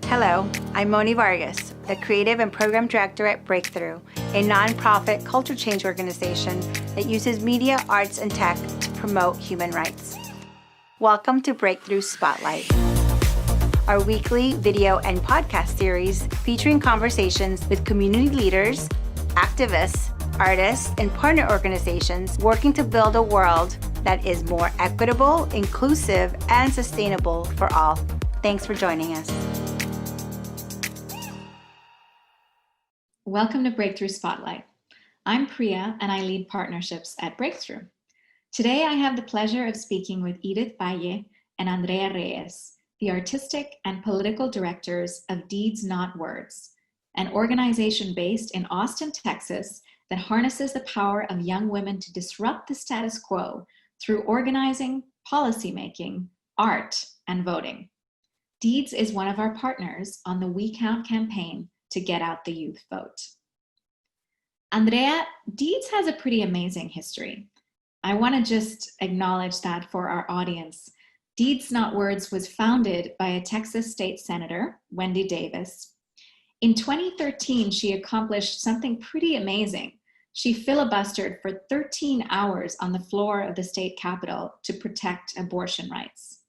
Hello, I'm Moni Vargas, the Creative and Program Director at Breakthrough, a nonprofit culture change organization that uses media, arts, and tech to promote human rights. Welcome to Breakthrough Spotlight, our weekly video and podcast series featuring conversations with community leaders, activists, artists, and partner organizations working to build a world that is more equitable, inclusive, and sustainable for all. Thanks for joining us. Welcome to Breakthrough Spotlight. I'm Priya and I lead partnerships at Breakthrough. Today I have the pleasure of speaking with Edith Valle and Andrea Reyes, the artistic and political directors of Deeds Not Words, an organization based in Austin, Texas that harnesses the power of young women to disrupt the status quo through organizing, policymaking, art, and voting. Deeds is one of our partners on the We Count campaign to get out the youth vote. Andrea, Deeds has a pretty amazing history. I want to just acknowledge that for our audience. Deeds Not Words was founded by a Texas state senator, Wendy Davis. In 2013, she accomplished something pretty amazing. She filibustered for 13 hours on the floor of the state capitol to protect abortion rights.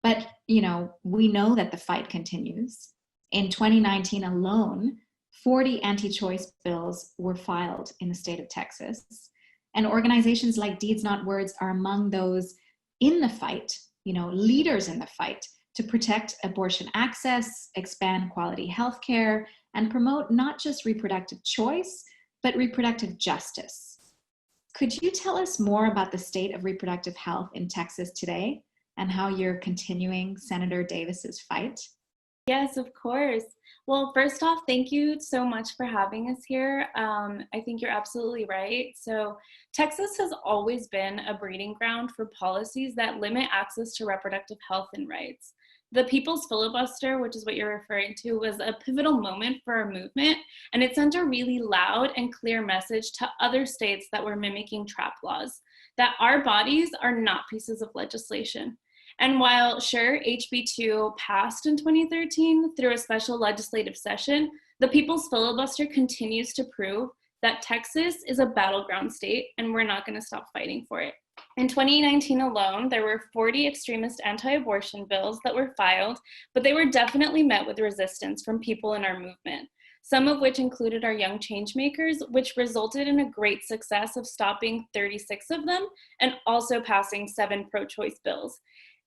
But, we know that the fight continues. In 2019 alone, 40 anti-choice bills were filed in the state of Texas. And organizations like Deeds Not Words are among those in the fight, leaders in the fight to protect abortion access, expand quality healthcare, and promote not just reproductive choice, but reproductive justice. Could you tell us more about the state of reproductive health in Texas today and how you're continuing Senator Davis's fight? Yes, of course. Well, first off, thank you so much for having us here. I think you're absolutely right. So Texas has always been a breeding ground for policies that limit access to reproductive health and rights. The People's Filibuster, which is what you're referring to, was a pivotal moment for our movement, and it sent a really loud and clear message to other states that were mimicking trap laws, that our bodies are not pieces of legislation. And while, sure, HB2 passed in 2013 through a special legislative session, the People's Filibuster continues to prove that Texas is a battleground state and we're not going to stop fighting for it. In 2019 alone, there were 40 extremist anti-abortion bills that were filed, but they were definitely met with resistance from people in our movement, some of which included our young changemakers, which resulted in a great success of stopping 36 of them and also passing 7 pro-choice bills.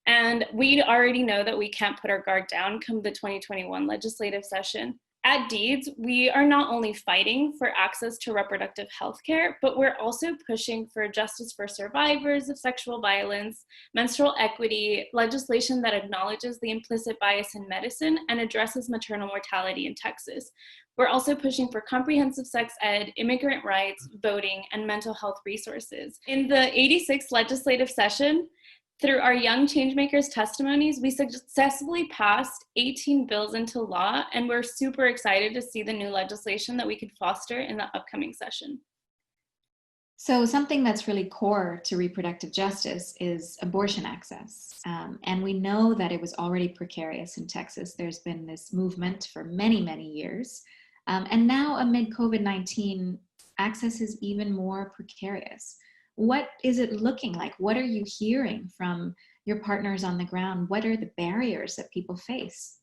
And we already know that we can't put our guard down come the 2021 legislative session. At Deeds, we are not only fighting for access to reproductive health care, but we're also pushing for justice for survivors of sexual violence, menstrual equity, legislation that acknowledges the implicit bias in medicine and addresses maternal mortality in Texas. We're also pushing for comprehensive sex ed, immigrant rights, voting, and mental health resources. In the 86th legislative session, through our Young Changemakers testimonies, we successfully passed 18 bills into law, and we're super excited to see the new legislation that we could foster in the upcoming session. So something that's really core to reproductive justice is abortion access. And we know that it was already precarious in Texas. There's been this movement for many, many years. And now amid COVID-19, access is even more precarious. What is it looking like? What are you hearing from your partners on the ground? What are the barriers that people face?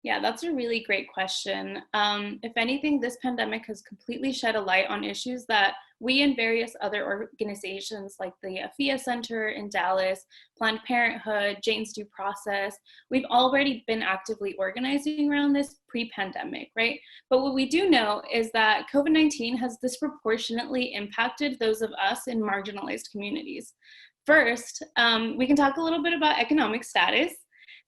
Yeah, that's a really great question. If anything, this pandemic has completely shed a light on issues that we and various other organizations like the AFIA Center in Dallas, Planned Parenthood, Jane's Due Process, we've already been actively organizing around this pre-pandemic, right? But what we do know is that COVID-19 has disproportionately impacted those of us in marginalized communities. First, we can talk a little bit about economic status.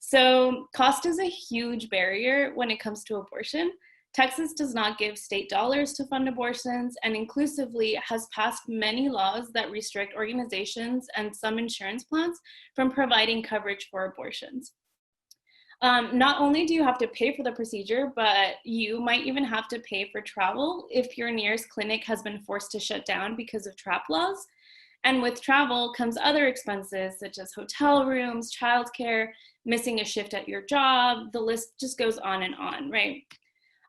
So cost is a huge barrier when it comes to abortion. Texas does not give state dollars to fund abortions and inclusively has passed many laws that restrict organizations and some insurance plans from providing coverage for abortions. Not only do you have to pay for the procedure, but you might even have to pay for travel if your nearest clinic has been forced to shut down because of trap laws. And with travel comes other expenses such as hotel rooms, childcare, missing a shift at your job. The list just goes on, right?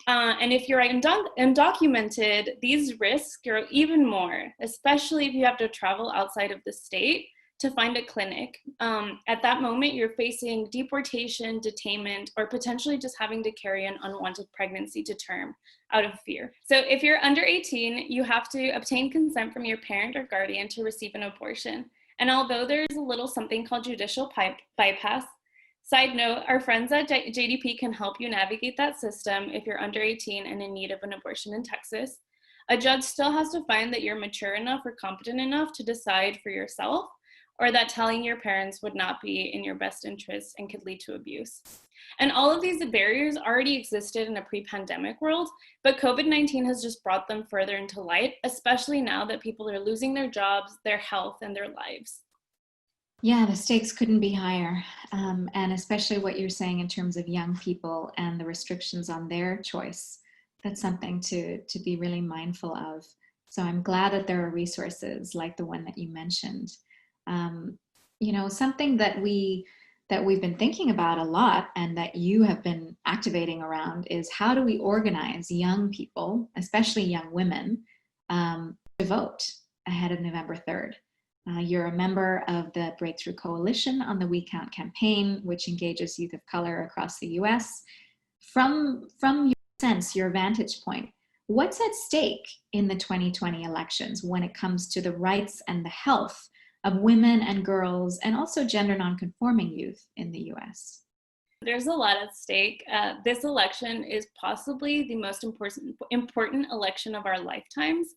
And if you're undocumented, these risks grow even more, especially if you have to travel outside of the state to find a clinic. At that moment, you're facing deportation, detainment, or potentially just having to carry an unwanted pregnancy to term out of fear. So if you're under 18, you have to obtain consent from your parent or guardian to receive an abortion. And although there's a little something called judicial bypass, side note, our friends at JDP can help you navigate that system if you're under 18 and in need of an abortion in Texas. A judge still has to find that you're mature enough or competent enough to decide for yourself, or that telling your parents would not be in your best interest and could lead to abuse. And all of these barriers already existed in a pre-pandemic world, but COVID-19 has just brought them further into light, especially now that people are losing their jobs, their health, and their lives. Yeah, the stakes couldn't be higher. And especially what you're saying in terms of young people and the restrictions on their choice. That's something to be really mindful of. So I'm glad that there are resources like the one that you mentioned. You know, something that we've been thinking about a lot and that you have been activating around is how do we organize young people, especially young women, to vote ahead of November 3rd. You're a member of the Breakthrough Coalition on the We Count campaign, which engages youth of color across the US. From your sense, your vantage point, what's at stake in the 2020 elections when it comes to the rights and the health of women and girls and also gender nonconforming youth in the US? There's a lot at stake. This election is possibly the most important election of our lifetimes.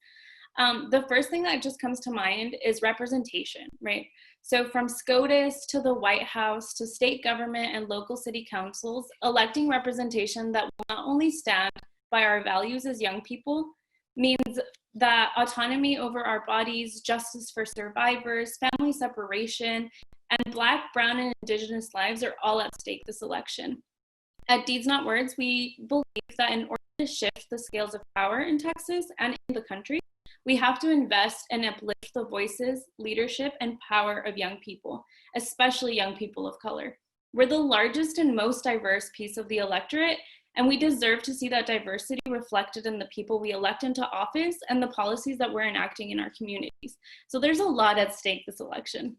The first thing that just comes to mind is representation, right? So from SCOTUS to the White House to state government and local city councils, electing representation that will not only stand by our values as young people means that autonomy over our bodies, justice for survivors, family separation, and Black, Brown, and Indigenous lives are all at stake this election. At Deeds Not Words, we believe that in order to shift the scales of power in Texas and in the country, we have to invest and uplift the voices, leadership, and power of young people, especially young people of color. We're the largest and most diverse piece of the electorate, and we deserve to see that diversity reflected in the people we elect into office and the policies that we're enacting in our communities. So there's a lot at stake this election.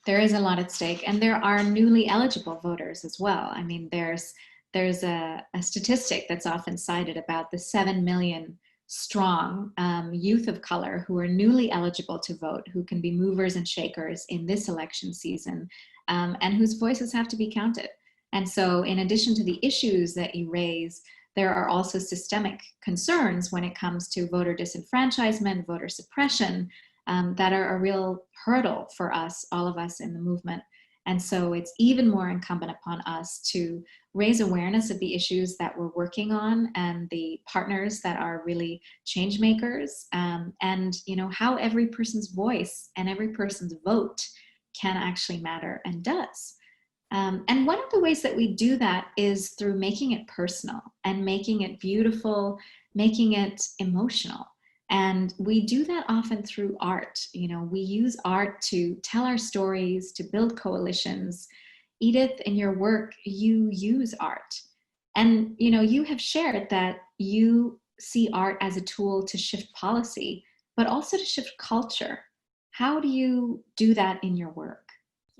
There is a lot at stake, and there are newly eligible voters as well. I mean, there's a statistic that's often cited about the 7 million strong youth of color who are newly eligible to vote, who can be movers and shakers in this election season, and whose voices have to be counted. And so in addition to the issues that you raise, there are also systemic concerns when it comes to voter disenfranchisement, voter suppression, that are a real hurdle for us, all of us in the movement. And so it's even more incumbent upon us to raise awareness of the issues that we're working on and the partners that are really change makers, and you know, how every person's voice and every person's vote can actually matter and does. And one of the ways that we do that is through making it personal and making it beautiful, making it emotional. And we do that often through art. You know, we use art to tell our stories, to build coalitions. Edith, in your work, you use art. And, you know, you have shared that you see art as a tool to shift policy, but also to shift culture. How do you do that in your work?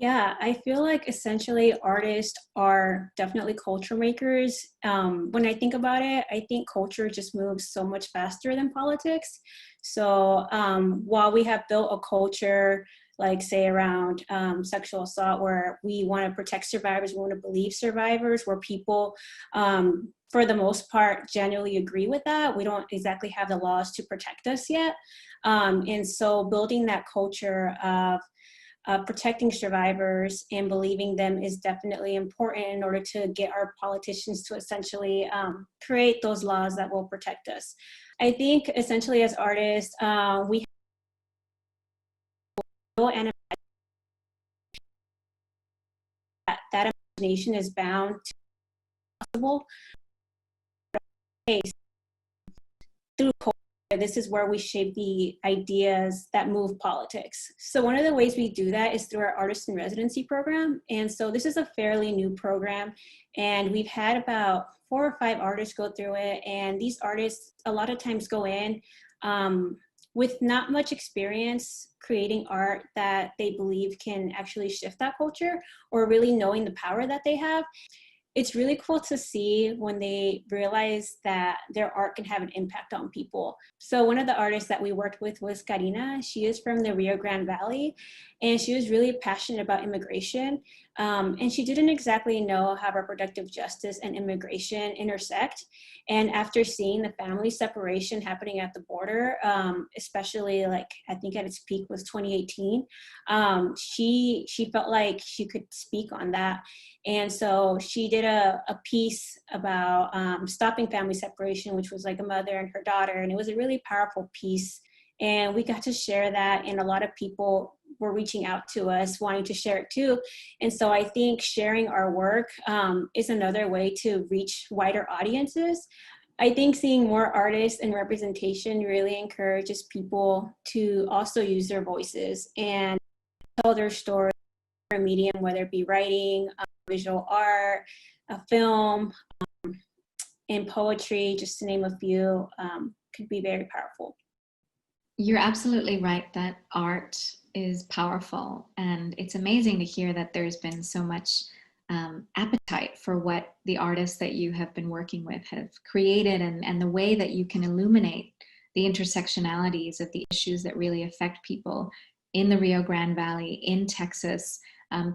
Yeah, I feel like essentially artists are definitely culture makers. When I think about it, I think culture just moves so much faster than politics. So while we have built a culture, like say around sexual assault, where we want to protect survivors, we want to believe survivors, where people, for the most part, genuinely agree with that. We don't exactly have the laws to protect us yet. And so building that culture of protecting survivors and believing them is definitely important in order to get our politicians to essentially create those laws that will protect us. I think essentially as artists, we and that imagination is bound to be possible through culture. this is where we shape the ideas that move politics. So one of the ways we do that is through our Artist in Residency program. And so this is a fairly new program, and we've had about 4 or 5 artists go through it. And these artists a lot of times go in with not much experience creating art that they believe can actually shift that culture, or really knowing the power that they have. It's really cool to see when they realize that their art can have an impact on people. So one of the artists that we worked with was Karina. She is from the Rio Grande Valley, and she was really passionate about immigration. And she didn't exactly know how reproductive justice and immigration intersect. And after seeing the family separation happening at the border, especially like I think at its peak was 2018, she felt like she could speak on that. And so she did a piece about stopping family separation, which was like a mother and her daughter. And it was a really powerful piece. And we got to share that, and a lot of people were reaching out to us wanting to share it too. And so I think sharing our work is another way to reach wider audiences. I think seeing more artists and representation really encourages people to also use their voices and tell their story in a medium, whether it be writing, visual art, a film, and poetry, just to name a few, could be very powerful. You're absolutely right that art is powerful, and it's amazing to hear that there's been so much appetite for what the artists that you have been working with have created, and the way that you can illuminate the intersectionalities of the issues that really affect people in the Rio Grande Valley, in Texas,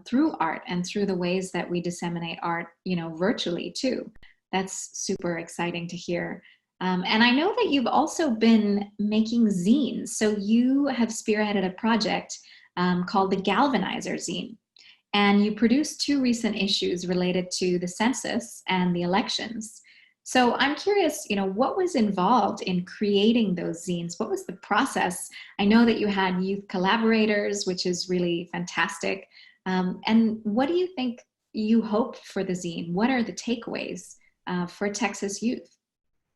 through art and through the ways that we disseminate art, virtually too. That's super exciting to hear. And I know that you've also been making zines. So you have spearheaded a project called the Galvanizer zine. And you produced 2 recent issues related to the census and the elections. So I'm curious, what was involved in creating those zines? What was the process? I know that you had youth collaborators, which is really fantastic. And what do you think you hope for the zine? What are the takeaways for Texas youth?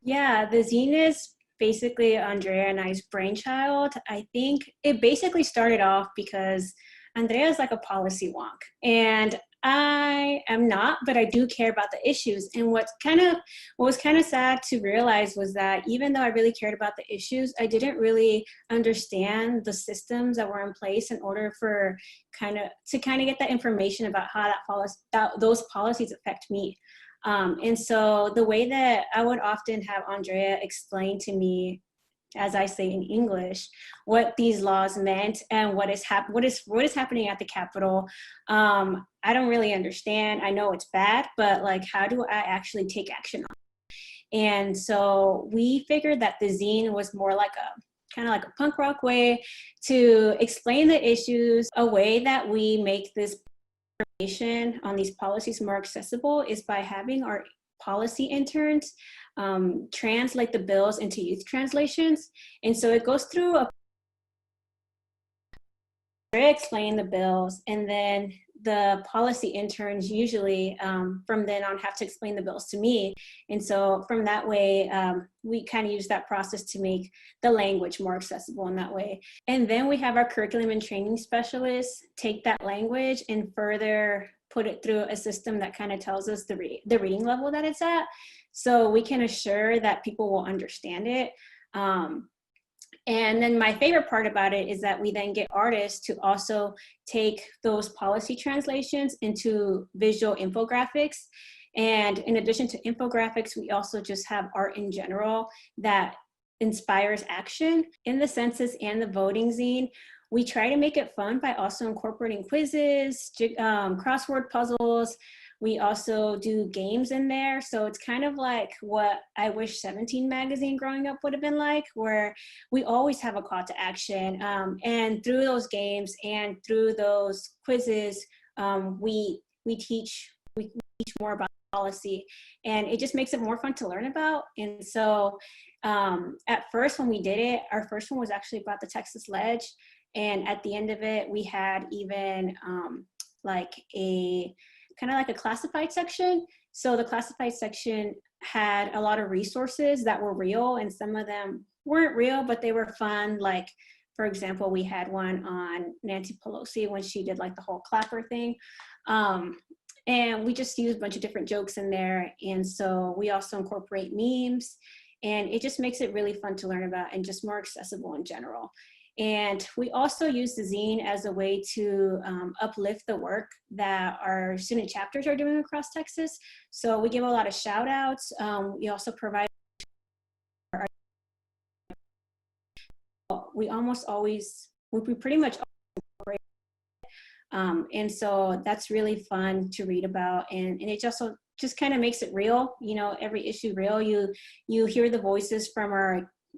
Yeah, the zine is basically Andrea and I's brainchild. I think it basically started off because Andrea is like a policy wonk, and I am not, but I do care about the issues. And what was kind of sad to realize was that even though I really cared about the issues, I didn't really understand the systems that were in place in order for to get that information about how those policies affect me. And so the way that I would often have Andrea explain to me, as I say in English, what these laws meant and what is happening at the Capitol, I don't really understand. I know it's bad, but like, how do I actually take action on it? And so we figured that the zine was more like a punk rock way to explain the issues. A way that we make this information on these policies more accessible is by having our policy interns translate the bills into youth translations. And so it goes through explain the bills, and then the policy interns usually from then on have to explain the bills to me. And so from that way, we kind of use that process to make the language more accessible in that way. And then we have our curriculum and training specialists take that language and further put it through a system that kind of tells us the reading level that it's at, so we can assure that people will understand it. And then my favorite part about it is that we then get artists to also take those policy translations into visual infographics. And in addition to infographics, we also just have art in general that inspires action. In the census and the voting zine, we try to make it fun by also incorporating quizzes, crossword puzzles. We also do games in there. So it's kind of like what I wish 17 magazine growing up would have been like, where we always have a call to action. And through those games and through those quizzes, we teach more about policy, and it just makes it more fun to learn about. And so at first when we did it, our first one was actually about the Texas Ledge. And at the end of it, we had even like a classified section. So the classified section had a lot of resources that were real, and some of them weren't real, but they were fun. Like, for example, we had one on Nancy Pelosi when she did like the whole clapper thing. And we just used a bunch of different jokes in there. And so we also incorporate memes, and it just makes it really fun to learn about and just more accessible in general. And we also use the zine as a way to uplift the work that our student chapters are doing across Texas. So we give a lot of shout outs. We also provide, we pretty much and so that's really fun to read about, and it also just kind of makes it real, you know, every issue real. You hear the voices from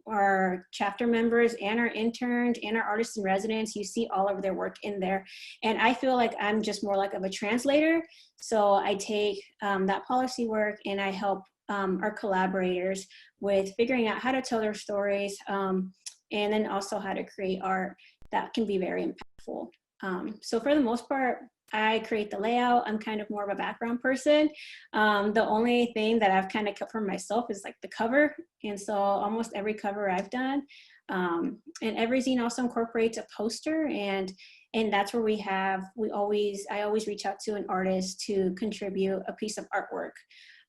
our chapter members and our interns and our artists in residence. You see all of their work in there, and I feel like I'm just more like of a translator. So I take that policy work and I help our collaborators with figuring out how to tell their stories, and then also how to create art that can be very impactful. So for the most part, I create the layout. I'm kind of more of a background person. The only thing that I've kind of kept for myself is like the cover. And so almost every cover I've done, and every zine also incorporates a poster, and that's where I always reach out to an artist to contribute a piece of artwork.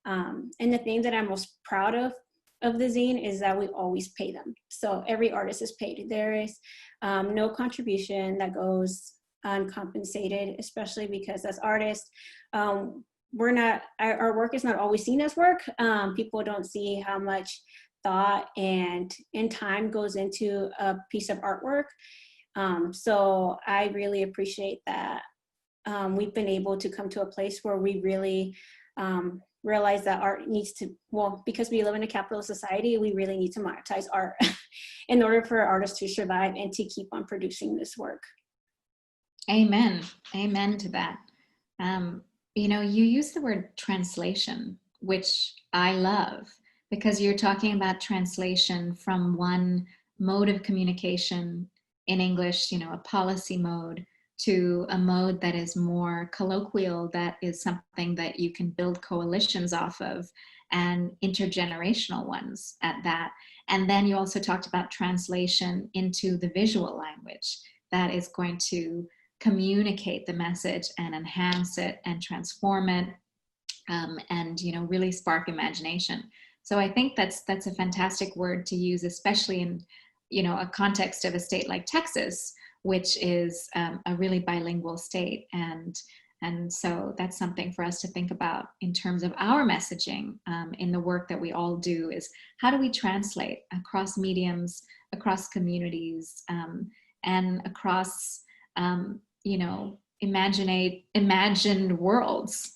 And the thing that I'm most proud of the zine is that we always pay them. So every artist is paid. There is no contribution that goes uncompensated, especially because as artists, our work is not always seen as work. People don't see how much thought and time goes into a piece of artwork. So I really appreciate that we've been able to come to a place where we really realize that art needs to, well, because we live in a capitalist society, we really need to monetize art in order for artists to survive and to keep on producing this work. Amen. Amen to that. You know, you use the word translation, which I love, because you're talking about translation from one mode of communication in English, you know, a policy mode, to a mode that is more colloquial, that is something that you can build coalitions off of, and intergenerational ones at that. And then you also talked about translation into the visual language that is going to communicate the message and enhance it and transform it, and, you know, really spark imagination. So I think that's a fantastic word to use, especially in, you know, a context of a state like Texas, which is a really bilingual state. And so that's something for us to think about in terms of our messaging in the work that we all do, is how do we translate across mediums, across communities, and across, you know, imagined worlds,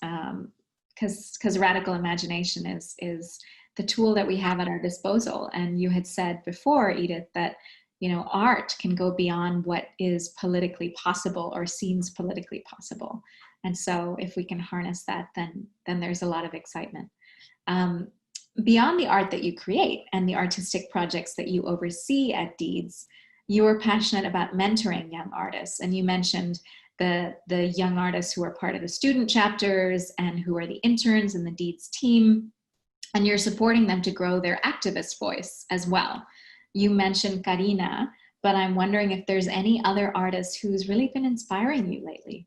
because radical imagination is the tool that we have at our disposal. And you had said before, Edith, that, you know, art can go beyond what is politically possible or seems politically possible. And so if we can harness that, then there's a lot of excitement. Beyond the art that you create and the artistic projects that you oversee at Deeds, you are passionate about mentoring young artists. And you mentioned the young artists who are part of the student chapters and who are the interns in the Deeds team. And you're supporting them to grow their activist voice as well. You mentioned Karina, but I'm wondering if there's any other artist who's really been inspiring you lately.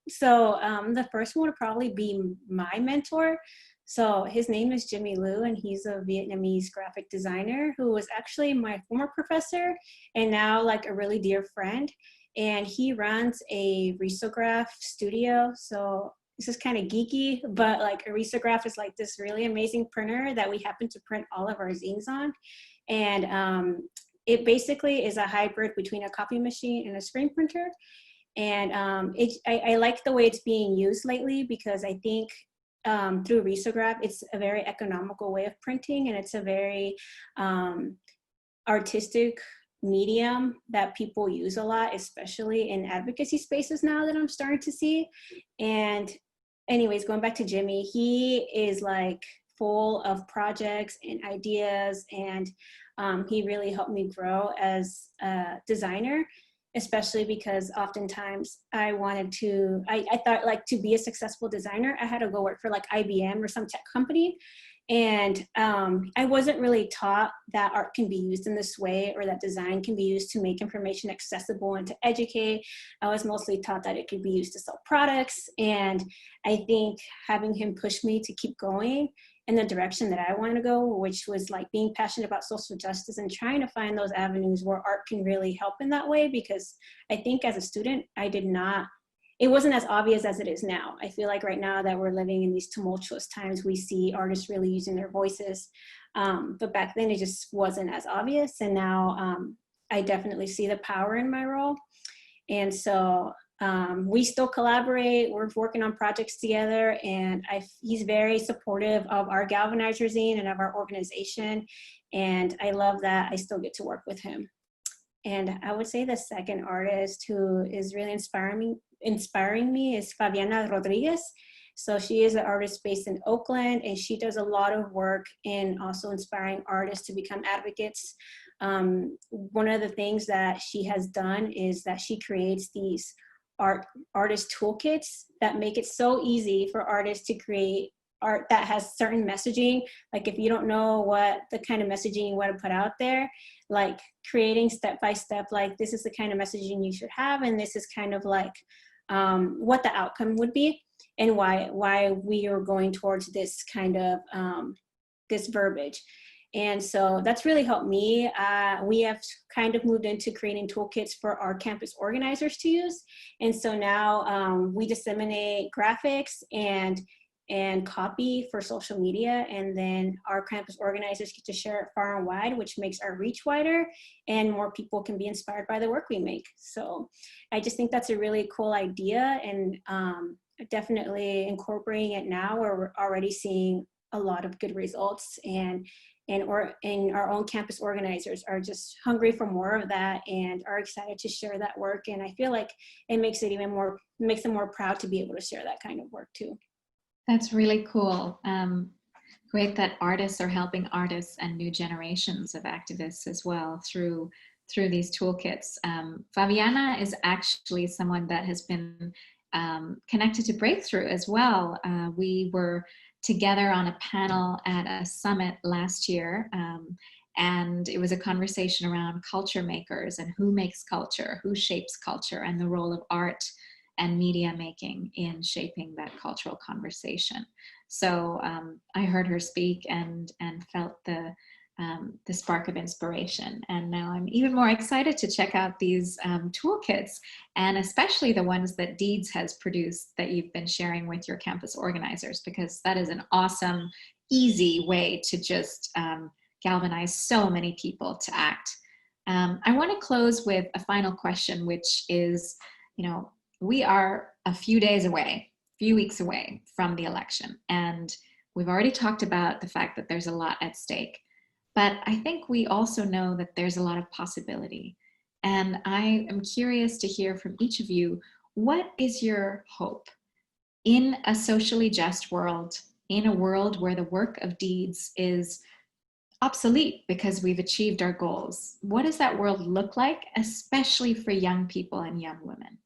So the first one would probably be my mentor. So his name is Jimmy Liu, and he's a Vietnamese graphic designer who was actually my former professor and now like a really dear friend. And he runs a risograph studio. So this is kind of geeky, but like a risograph is like this really amazing printer that we happen to print all of our zines on. And it basically is a hybrid between a copy machine and a screen printer. And I like the way it's being used lately, because I think through risograph, it's a very economical way of printing, and it's a very artistic medium that people use a lot, especially in advocacy spaces now that I'm starting to see. And anyways, going back to Jimmy, he is like full of projects and ideas, and he really helped me grow as a designer, especially because oftentimes I thought like to be a successful designer, I had to go work for like IBM or some tech company. And I wasn't really taught that art can be used in this way, or that design can be used to make information accessible and to educate. I was mostly taught that it could be used to sell products. And I think having him push me to keep going in the direction that I want to go, which was like being passionate about social justice and trying to find those avenues where art can really help in that way. Because I think as a student, it wasn't as obvious as it is now. I feel like right now that we're living in these tumultuous times, we see artists really using their voices. But back then it just wasn't as obvious. And now I definitely see the power in my role. And so we still collaborate. We're working on projects together, and he's very supportive of our Galvanizer zine and of our organization. And I love that I still get to work with him. And I would say the second artist who is really inspiring me is Fabiana Rodriguez. So she is an artist based in Oakland, and she does a lot of work in also inspiring artists to become advocates. One of the things that she has done is that she creates these artist toolkits that make it so easy for artists to create art that has certain messaging. Like if you don't know what the kind of messaging you want to put out there, like creating step by step, like this is the kind of messaging you should have, and this is kind of like what the outcome would be, and why we are going towards this kind of this verbiage. And so that's really helped me. We have kind of moved into creating toolkits for our campus organizers to use. And so now we disseminate graphics and copy for social media, and then our campus organizers get to share it far and wide, which makes our reach wider, and more people can be inspired by the work we make. So I just think that's a really cool idea, and definitely incorporating it now, where we're already seeing a lot of good results, and our own campus organizers are just hungry for more of that and are excited to share that work. And I feel like it makes them more proud to be able to share that kind of work too. That's really cool. Great that artists are helping artists and new generations of activists as well through these toolkits. Fabiana is actually someone that has been connected to Breakthrough as well. We were together on a panel at a summit last year, and it was a conversation around culture makers and who makes culture, who shapes culture, and the role of art and media making in shaping that cultural conversation. So I heard her speak and felt the spark of inspiration. And now I'm even more excited to check out these toolkits, and especially the ones that Deeds has produced that you've been sharing with your campus organizers, because that is an awesome, easy way to just galvanize so many people to act. I want to close with a final question, which is, we are a few weeks away from the election, and we've already talked about the fact that there's a lot at stake. But I think we also know that there's a lot of possibility. And I am curious to hear from each of you, what is your hope in a socially just world, in a world where the work of Deeds is obsolete because we've achieved our goals? What does that world look like, especially for young people and young women?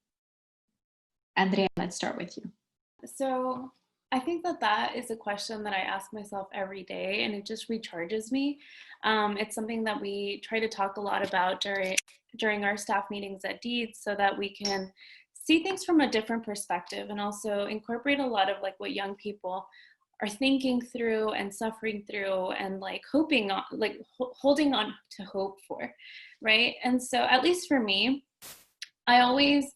Andrea, let's start with you. So I think that is a question that I ask myself every day, and it just recharges me. It's something that we try to talk a lot about during our staff meetings at Deeds, so that we can see things from a different perspective, and also incorporate a lot of like what young people are thinking through and suffering through, and like hoping on, like holding on to hope for, right? And so at least for me, I always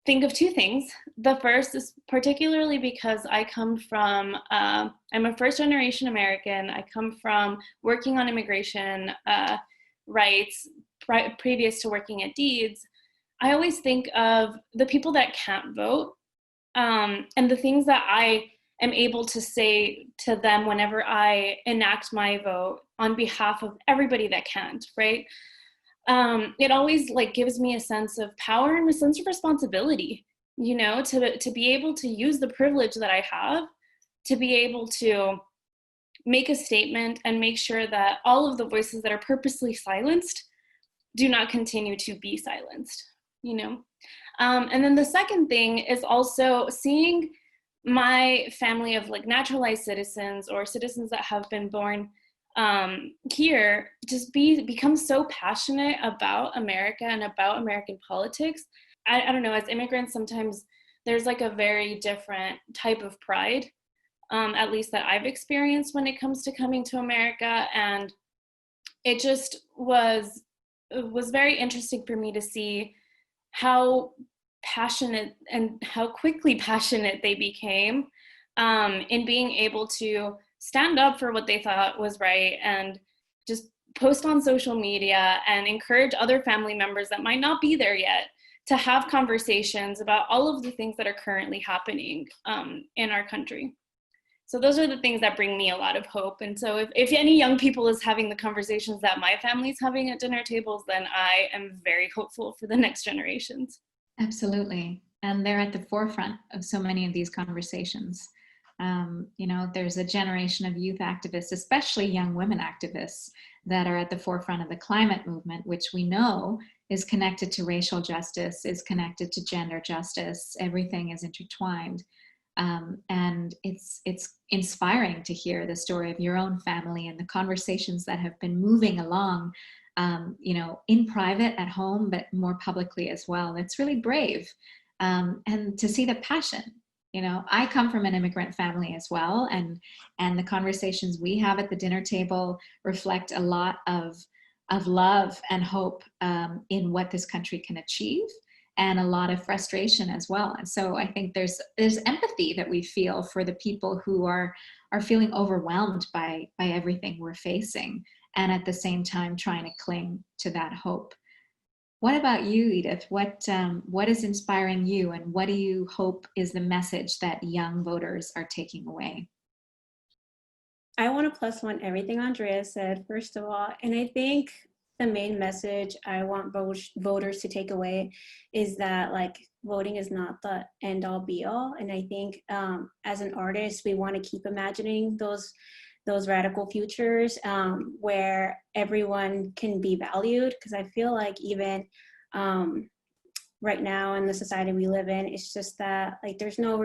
think of two things. The first is particularly because I come from, I'm a first generation American. I come from working on immigration rights previous to working at Deeds. I always think of the people that can't vote, and the things that I am able to say to them whenever I enact my vote on behalf of everybody that can't, right? It always like gives me a sense of power and a sense of responsibility, to be able to use the privilege that I have, to be able to make a statement and make sure that all of the voices that are purposely silenced do not continue to be silenced, And then the second thing is also seeing my family of like naturalized citizens or citizens that have been born here just become so passionate about America and about American politics. I don't know, as immigrants, sometimes there's like a very different type of pride, at least that I've experienced when it comes to coming to America. And it just was very interesting for me to see how passionate and how quickly passionate they became in being able to stand up for what they thought was right and just post on social media and encourage other family members that might not be there yet to have conversations about all of the things that are currently happening in our country. So those are the things that bring me a lot of hope. And so if any young people is having the conversations that my family's having at dinner tables, then I am very hopeful for the next generations. Absolutely. And they're at the forefront of so many of these conversations. There's a generation of youth activists, especially young women activists, that are at the forefront of the climate movement, which we know is connected to racial justice, is connected to gender justice. Everything is intertwined. And it's inspiring to hear the story of your own family and the conversations that have been moving along, in private at home, but more publicly as well. It's really brave. And to see the passion. I come from an immigrant family as well, and the conversations we have at the dinner table reflect a lot of love and hope in what this country can achieve, and a lot of frustration as well. And so I think there's empathy that we feel for the people who are feeling overwhelmed by everything we're facing, and at the same time trying to cling to that hope. What about you, Edith? What is inspiring you, and what do you hope is the message that young voters are taking away? I want to plus one everything Andrea said, first of all. And I think the main message I want voters to take away is that voting is not the end all be all. And I think as an artist, we want to keep imagining those radical futures where everyone can be valued. Because I feel like even right now in the society we live in, it's just that there's not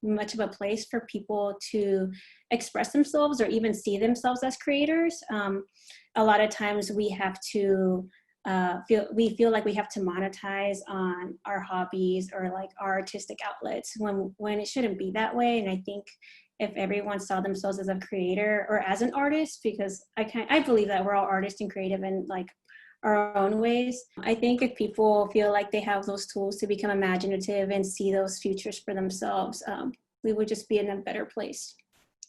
much of a place for people to express themselves or even see themselves as creators. A lot of times we have to feel like we have to monetize on our hobbies or our artistic outlets when it shouldn't be that way. And I think if everyone saw themselves as a creator or as an artist, because I believe that we're all artists and creative in our own ways. I think if people feel like they have those tools to become imaginative and see those futures for themselves, we would just be in a better place.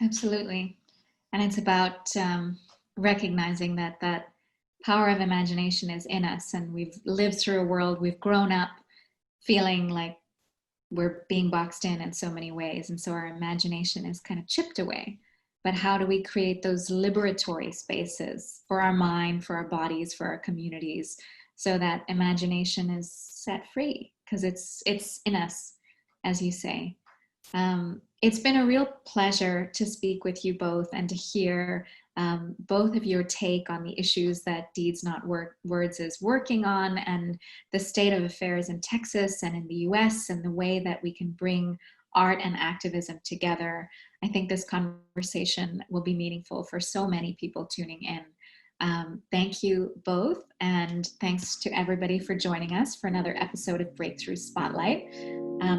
Absolutely. And it's about recognizing that power of imagination is in us, and we've lived through a world, we've grown up feeling like we're being boxed in so many ways, and so our imagination is kind of chipped away. But how do we create those liberatory spaces for our mind, for our bodies, for our communities, so that imagination is set free? Because it's in us, as you say. It's been a real pleasure to speak with you both and to hear both of your take on the issues that Deeds Not Words is working on, and the state of affairs in Texas and in the US, and the way that we can bring art and activism together. I think this conversation will be meaningful for so many people tuning in. Thank you both, and thanks to everybody for joining us for another episode of Breakthrough Spotlight.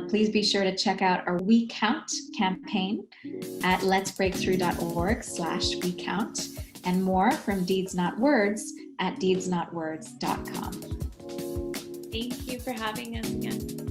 Please be sure to check out our We Count campaign at letsbreakthrough.org/WeCount, and more from Deeds Not Words at deedsnotwords.com. Thank you for having us again.